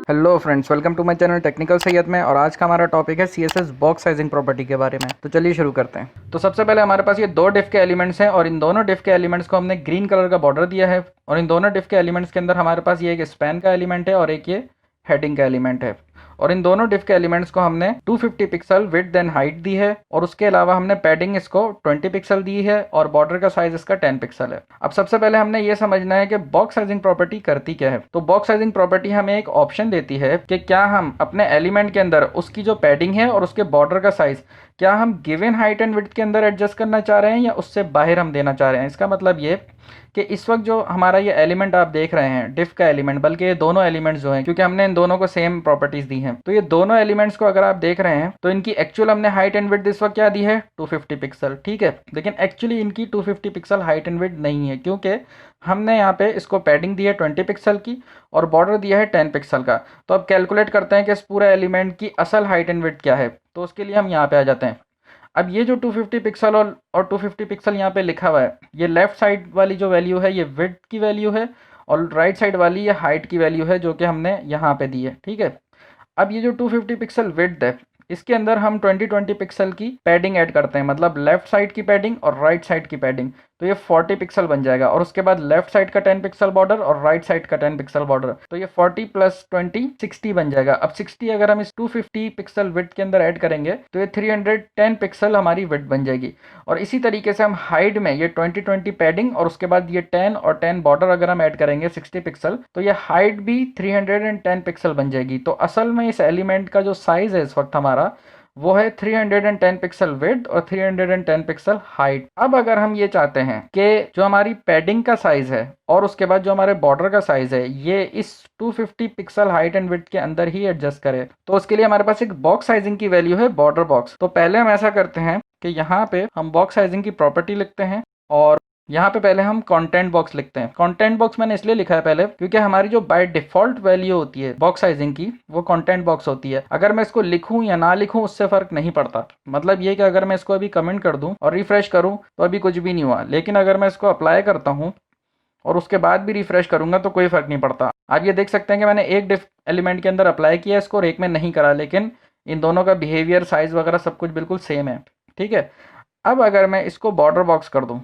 Hello friends, welcome to my channel technical Syed में। और आज का हमारा टॉपिक है CSS बॉक्स साइजिंग प्रॉपर्टी के बारे में। तो चलिए शुरू करते हैं। तो सबसे पहले हमारे पास ये दो डिफ के एलिमेंट्स हैं और इन दोनों डिफ के एलिमेंट्स को हमने ग्रीन कलर का बॉर्डर दिया है। और इन दोनों डिफ के एलिमेंट्स के अंदर हमारे पास ये एक स्पैन का एलिमेंट है और एक ये हेडिंग का एलिमेंट है। और इन दोनों डिफ के एलिमेंट्स को हमने 250 पिक्सल विड्थ एंड हाइट दी है और उसके अलावा हमने पैडिंग इसको 20 पिक्सल दी है और बॉर्डर का साइज इसका 10 पिक्सल है। अब सबसे पहले हमने ये समझना है कि बॉक्स साइजिंग प्रॉपर्टी करती क्या है। तो बॉक्स साइजिंग प्रॉपर्टी हमें एक ऑप्शन देती है कि क्या हम अपने एलिमेंट के अंदर उसकी जो पैडिंग है और उसके बॉर्डर का साइज क्या हम गिवन हाइट एंड विड्थ के अंदर एडजस्ट करना चाह रहे हैं या उससे बाहर हम देना चाह रहे हैं। इसका मतलब ये कि इस वक्त जो हमारा ये एलिमेंट आप देख रहे हैं डिफ का एलिमेंट, बल्कि ये दोनों एलिमेंट्स जो हैं, क्योंकि हमने इन दोनों को सेम प्रॉपर्टीज दी हैं, तो ये दोनों एलिमेंट्स को अगर आप देख रहे हैं तो इनकी एक्चुअल हमने हाइट एंड विड्थ इस वक्त क्या दी है 250 पिक्सल, ठीक है। लेकिन एक्चुअली इनकी 250 पिक्सल हाइट एंड विड्थ नहीं है, क्योंकि हमने यहाँ पे इसको पैडिंग दी है 20 पिक्सल की और बॉर्डर दिया है 10 पिक्सल का। तो अब कैलकुलेट करते हैं कि इस पूरे एलिमेंट की असल हाइट एंड विड्थ क्या है। तो उसके लिए हम यहाँ पे आ जाते हैं। अब ये जो 250 पिक्सल और 250 पिक्सल यहाँ पे लिखा हुआ है, ये लेफ्ट साइड वाली जो वैल्यू है ये विड्थ की वैल्यू है और राइट साइड वाली ये हाइट की वैल्यू है जो कि हमने यहाँ पे दी है, ठीक है। अब ये जो 250 पिक्सल विड्थ है इसके अंदर हम 20 पिक्सल की पैडिंग ऐड करते हैं, मतलब लेफ्ट साइड की पैडिंग और राइट साइड की पैडिंग, तो ये 40 पिक्सल बन जाएगा। और उसके बाद लेफ्ट साइड का 10 पिक्सल बॉर्डर और राइट साइड का 10 पिक्सल बॉर्डर, तो ये 40 + 20 60 बन जाएगा। अब 60 अगर हम इस 250 पिक्सल विड्थ के अंदर ऐड करेंगे तो ये 310 पिक्सल हमारी विड्थ बन जाएगी। और इसी तरीके से हम हाइट में ये 20 पैडिंग और उसके बाद ये 10 और 10 बॉर्डर अगर हम ऐड करेंगे 60 पिक्सल, तो ये हाइट भी 310 पिक्सल बन जाएगी। तो असल में इस एलिमेंट का जो साइज है इस वक्त हमारा वो है 310 पिक्सल विड्थ और 310 पिक्सल हाइट। अब अगर हम ये चाहते हैं कि जो हमारी पैडिंग का साइज है और उसके बाद जो हमारे बॉर्डर का साइज है ये इस 250 पिक्सल हाइट एंड विड्थ के अंदर ही एडजस्ट करे, तो उसके लिए हमारे पास एक बॉक्स साइजिंग की वैल्यू है बॉर्डर बॉक्स। तो पहले हम ऐसा करते हैं कि यहाँ पे हम बॉक्स साइजिंग की प्रॉपर्टी लिखते हैं और यहाँ पे पहले हम कंटेंट बॉक्स लिखते हैं। कंटेंट बॉक्स मैंने इसलिए लिखा है पहले क्योंकि हमारी जो बाय डिफॉल्ट वैल्यू होती है बॉक्स साइजिंग की वो कंटेंट बॉक्स होती है। अगर मैं इसको लिखूं या ना लिखूं उससे फर्क नहीं पड़ता। मतलब ये कि अगर मैं इसको अभी कमेंट कर दूं और रिफ्रेश करूं तो अभी कुछ भी नहीं हुआ, लेकिन अगर मैं इसको अप्लाई करता हूं और उसके बाद भी रिफ्रेश करूंगा तो कोई फर्क नहीं पड़ता। आप ये देख सकते हैं कि मैंने एक डिफ एलिमेंट के अंदर अप्लाई किया इसको और एक में नहीं करा, लेकिन इन दोनों का बिहेवियर साइज वगैरह सब कुछ बिल्कुल सेम है, ठीक है। अब अगर मैं इसको बॉर्डर बॉक्स कर दूं,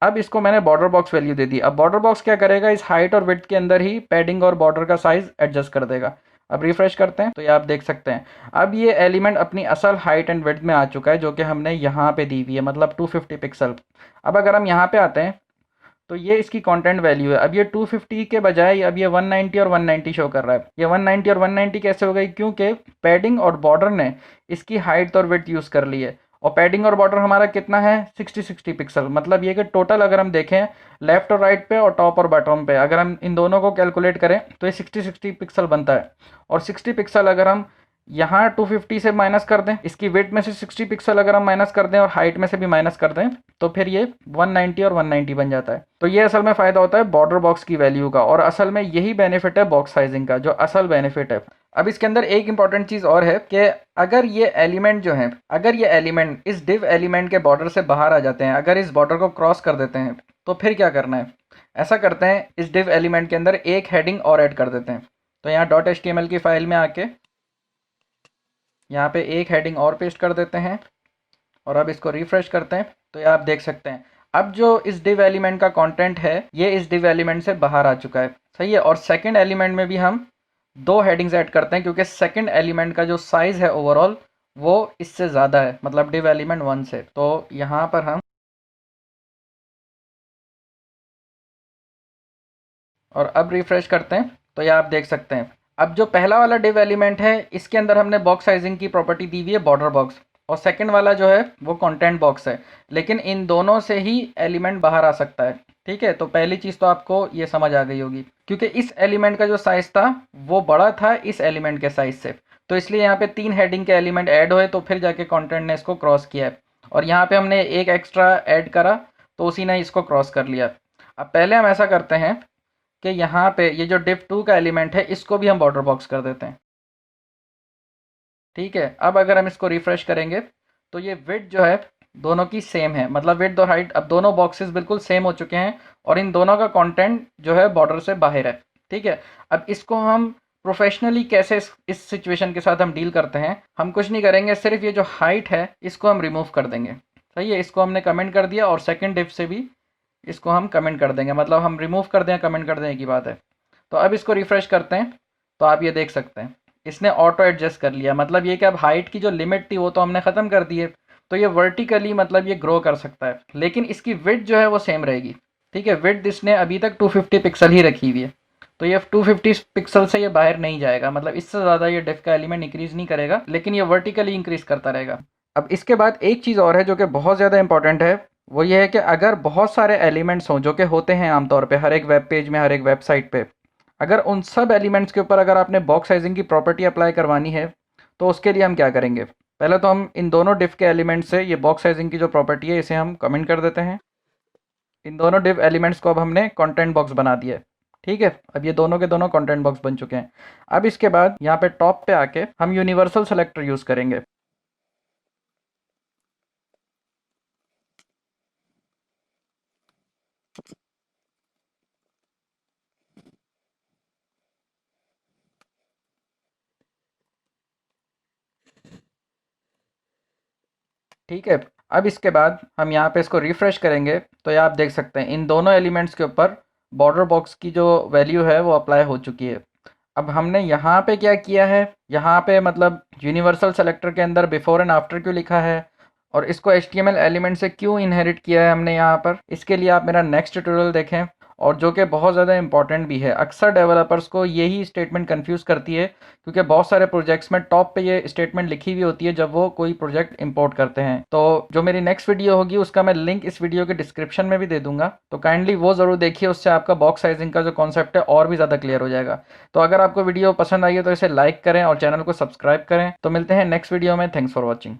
अब इसको मैंने बॉर्डर बॉक्स वैल्यू दे दी। अब बॉर्डर बॉक्स क्या करेगा, इस हाइट और विड्थ के अंदर ही पैडिंग और बॉर्डर का साइज एडजस्ट कर देगा। अब रिफ्रेश करते हैं तो ये आप देख सकते हैं अब ये एलिमेंट अपनी असल हाइट एंड विड्थ में आ चुका है जो कि हमने यहाँ पे दी हुई है, मतलब 250 पिक्सल। अब अगर हम यहाँ पे आते हैं तो ये इसकी कंटेंट वैल्यू है। अब ये 250 के बजाय अब ये 190 और 190 शो कर रहा है। ये 190 और 190 कैसे हो गई, क्योंकि पैडिंग और बॉर्डर ने इसकी हाइट और विड्थ यूज़ कर ली है। और पैडिंग और बॉर्डर हमारा कितना है 60 पिक्सल। मतलब ये कि टोटल अगर हम देखें लेफ्ट और राइट पे और टॉप और बॉटम पे अगर हम इन दोनों को कैलकुलेट करें तो ये 60 पिक्सल बनता है। और 60 पिक्सल अगर हम यहाँ 250 से माइनस कर दें, इसकी वेट में से 60 पिक्सल अगर हम माइनस कर दें और हाइट में से भी माइनस कर दें तो फिर ये 190 और 190 बन जाता है। तो ये असल में फ़ायदा होता है बॉर्डर बॉक्स की वैल्यू का और असल में यही बेनिफिट है बॉक्स साइजिंग का, जो असल बेनिफिट है। अब इसके अंदर एक इंपॉर्टेंट चीज़ और है कि अगर ये एलिमेंट जो है, अगर ये एलिमेंट इस डिव एलिमेंट के बॉर्डर से बाहर आ जाते हैं, अगर इस बॉर्डर को क्रॉस कर देते हैं तो फिर क्या करना है। ऐसा करते हैं इस डिव एलिमेंट के अंदर एक हेडिंग और ऐड कर देते हैं। तो यहाँ .html की फाइल में आके यहाँ पे एक हेडिंग और पेस्ट कर देते हैं और अब इसको रिफ्रेश करते हैं तो ये आप देख सकते हैं अब जो इस डिव एलिमेंट का कंटेंट है ये इस डिव एलिमेंट से बाहर आ चुका है, सही है। और सेकंड एलिमेंट में भी हम दो हेडिंग्स ऐड करते हैं क्योंकि सेकंड एलिमेंट का जो साइज है ओवरऑल वो इससे ज़्यादा है, मतलब डिव एलिमेंट 1 से। तो यहाँ पर हम और अब रिफ्रेश करते हैं तो ये आप देख सकते हैं अब जो पहला वाला डिव एलिमेंट है इसके अंदर हमने बॉक्स साइजिंग की प्रॉपर्टी दी हुई है बॉर्डर बॉक्स, और सेकंड वाला जो है वो कंटेंट बॉक्स है। लेकिन इन दोनों से ही एलिमेंट बाहर आ सकता है, ठीक है। तो पहली चीज़ तो आपको ये समझ आ गई होगी क्योंकि इस एलिमेंट का जो साइज़ था वो बड़ा था इस एलिमेंट के साइज़ से, तो इसलिए यहाँ पे 3 हेडिंग के एलिमेंट ऐड हुए तो फिर जाके कंटेंट ने इसको क्रॉस किया है। और यहाँ पे हमने एक एक्स्ट्रा ऐड करा तो उसी ने इसको क्रॉस कर लिया। अब पहले हम ऐसा करते हैं कि यहाँ पे ये जो div 2 का एलिमेंट है इसको भी हम बॉर्डर बॉक्स कर देते हैं, ठीक है। अब अगर हम इसको रिफ्रेश करेंगे तो ये विड्थ जो है दोनों की सेम है, मतलब विड्थ और हाइट अब दोनों बॉक्सेस बिल्कुल सेम हो चुके हैं और इन दोनों का कंटेंट जो है बॉर्डर से बाहर है। ठीक है। अब इसको हम प्रोफेशनली कैसे इस सिचुएशन के साथ हम डील करते हैं, हम कुछ नहीं करेंगे, सिर्फ ये जो हाइट है इसको हम रिमूव कर देंगे। सही है, इसको हमने कमेंट कर दिया और सेकंड डिफ से भी इसको हम कमेंट कर देंगे, मतलब हम रिमूव कर दें, कमेंट कर दें की बात है। तो अब इसको रिफ्रेश करते हैं तो आप ये देख सकते हैं इसने ऑटो एडजस्ट कर लिया, मतलब ये कि अब हाइट की जो लिमिट थी वो तो हमने ख़त्म कर दी है, तो ये वर्टिकली मतलब ये ग्रो कर सकता है, लेकिन इसकी विड्थ जो है वो सेम रहेगी। ठीक है, विड्थ इसने अभी तक 250 पिक्सल ही रखी हुई है, तो ये 250 पिक्सल से ये बाहर नहीं जाएगा, मतलब इससे ज़्यादा ये डिफ का एलिमेंट इंक्रीज़ नहीं करेगा, लेकिन ये वर्टिकली इंक्रीज़ करता रहेगा। अब इसके बाद एक चीज़ और है जो कि बहुत ज़्यादा इंपॉर्टेंट है, वो ये है कि अगर बहुत सारे एलिमेंट्स हों जो कि होते हैं आमतौर पे हर एक वेब पेज में, हर एक वेबसाइट पे, अगर उन सब एलिमेंट्स के ऊपर अगर आपने बॉक्स साइजिंग की प्रॉपर्टी अप्लाई करवानी है तो उसके लिए हम क्या करेंगे, पहले तो हम इन दोनों डिफ के एलिमेंट्स से ये बॉक्स साइजिंग की जो प्रॉपर्टी है इसे हम कमेंट कर देते हैं। इन दोनों डिव एलिमेंट्स को अब हमने कंटेंट बॉक्स बना दिया है। ठीक है, अब ये दोनों के दोनों कंटेंट बॉक्स बन चुके हैं। अब इसके बाद यहाँ पे टॉप पे आके हम यूनिवर्सल सेलेक्टर यूज़ करेंगे। ठीक है, अब इसके बाद हम यहाँ पे इसको रिफ्रेश करेंगे तो ये आप देख सकते हैं इन दोनों एलिमेंट्स के ऊपर बॉर्डर बॉक्स की जो वैल्यू है वो अप्लाई हो चुकी है। अब हमने यहाँ पे क्या किया है, यहाँ पे मतलब यूनिवर्सल सेलेक्टर के अंदर बिफोर एंड आफ्टर क्यों लिखा है और इसको HTML एलिमेंट से क्यों इनहेरिट किया है हमने यहाँ पर, इसके लिए आप मेरा नेक्स्ट ट्यूटोरियल देखें, और जो कि बहुत ज़्यादा इंपॉर्टेंट भी है। अक्सर डेवलपर्स को यही स्टेटमेंट कंफ्यूज करती है, क्योंकि बहुत सारे प्रोजेक्ट्स में टॉप पे ये स्टेटमेंट लिखी हुई होती है जब वो कोई प्रोजेक्ट इंपोर्ट करते हैं। तो जो मेरी नेक्स्ट वीडियो होगी उसका मैं लिंक इस वीडियो के डिस्क्रिप्शन में भी दे दूंगा, तो काइंडली वो ज़रूर देखिए, उससे आपका बॉक्स साइजिंग का जो कॉन्सेप्ट है और भी ज़्यादा क्लियर हो जाएगा। तो अगर आपको वीडियो पसंद आई है तो इसे लाइक करें और चैनल को सब्सक्राइब करें। तो मिलते हैं नेक्स्ट वीडियो में। Thanks for watching.